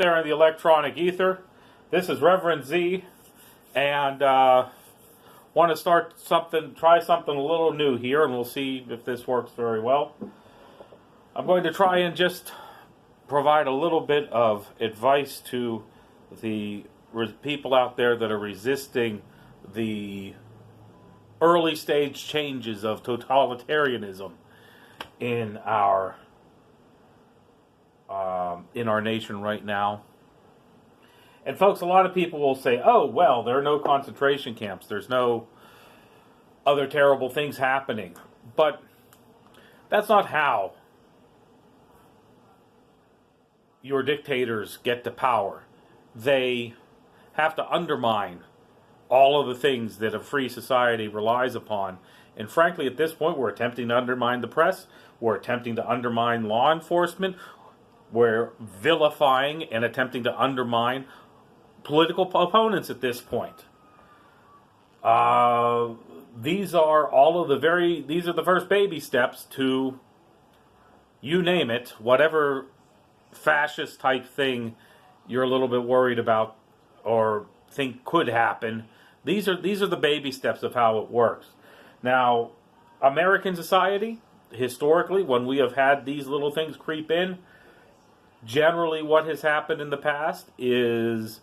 there in the electronic ether. This is ReverendZ, and want to try something a little new here, and we'll see if this works very well. I'm going to try and just provide a little bit of advice to the people out there that are resisting the early stage changes of totalitarianism in our nation right now. And folks, a lot of people will say, oh, well, there are no concentration camps. There's no other terrible things happening. But that's not how your dictators get to power. They have to undermine all of the things that a free society relies upon. And frankly, at this point, we're attempting to undermine the press. We're attempting to undermine law enforcement. We're vilifying and attempting to undermine political opponents at this point. These are the first baby steps to, you name it, whatever fascist type thing you're a little bit worried about or think could happen. These are the baby steps of how it works. Now, American society, historically, when we have had these little things creep in, generally what has happened in the past is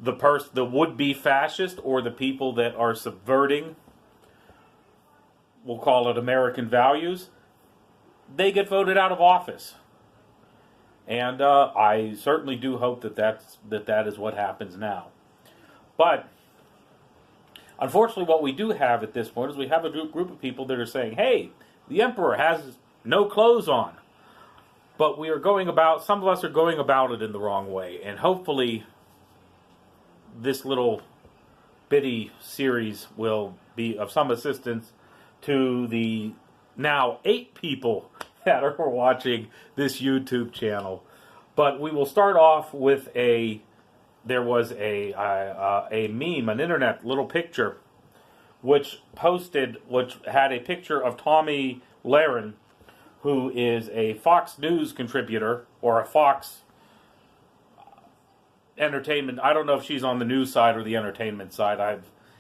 the would-be fascist, or the people that are subverting, we'll call it American values, they get voted out of office. And I certainly do hope that is what happens now. But unfortunately, what we do have at this point is we have a group of people that are saying, hey, the emperor has no clothes on. But some of us are going about it in the wrong way. And hopefully this little bitty series will be of some assistance to the now 8 people that are watching this YouTube channel. But we will start off with there was a meme, an internet little picture, which had a picture of Tommy Lahren, who is a Fox News contributor, or a Fox entertainment. I don't know if she's on the news side or the entertainment side. I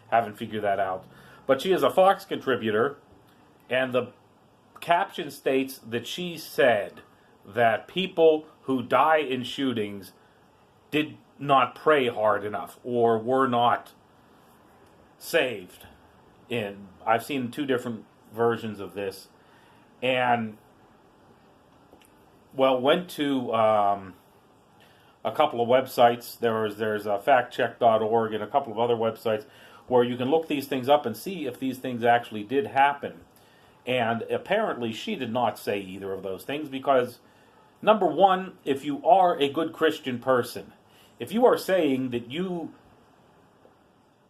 haven't figured that out. But she is a Fox contributor, and the caption states that she said that people who die in shootings did not pray hard enough or were not saved. I've seen 2 different versions of this, and went to a couple of websites. There's factcheck.org and a couple of other websites where you can look these things up and see if these things actually did happen. And apparently she did not say either of those things because, number one, if you are a good Christian person, if you are saying that you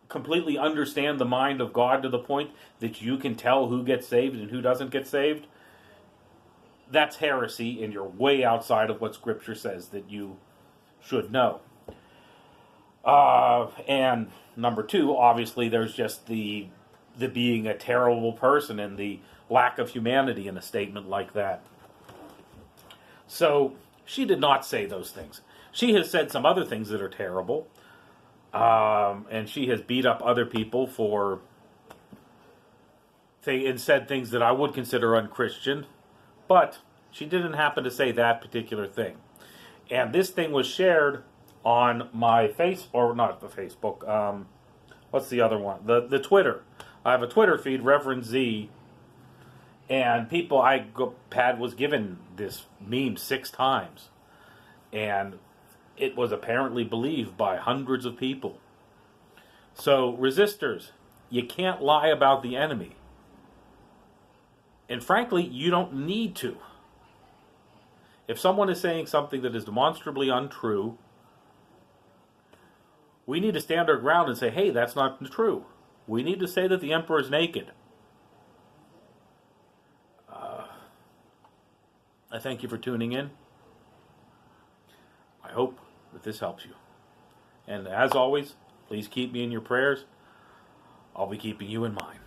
completely understand the mind of God to the point that you can tell who gets saved and who doesn't get saved, that's heresy, and you're way outside of what Scripture says that you should know. And number 2, obviously, there's just the being a terrible person and the lack of humanity in a statement like that. So she did not say those things. She has said some other things that are terrible, and she has beat up other people and said things that I would consider unchristian, but she didn't happen to say that particular thing. And this thing was shared on my Facebook, what's the other one? The Twitter. I have a Twitter feed, ReverendZ, and Pat was given this meme 6 times, and it was apparently believed by hundreds of people. So, resistors, you can't lie about the enemy. And frankly, you don't need to. If someone is saying something that is demonstrably untrue, we need to stand our ground and say, hey, that's not true. We need to say that the emperor is naked. I thank you for tuning in. I hope that this helps you. And as always, please keep me in your prayers. I'll be keeping you in mind.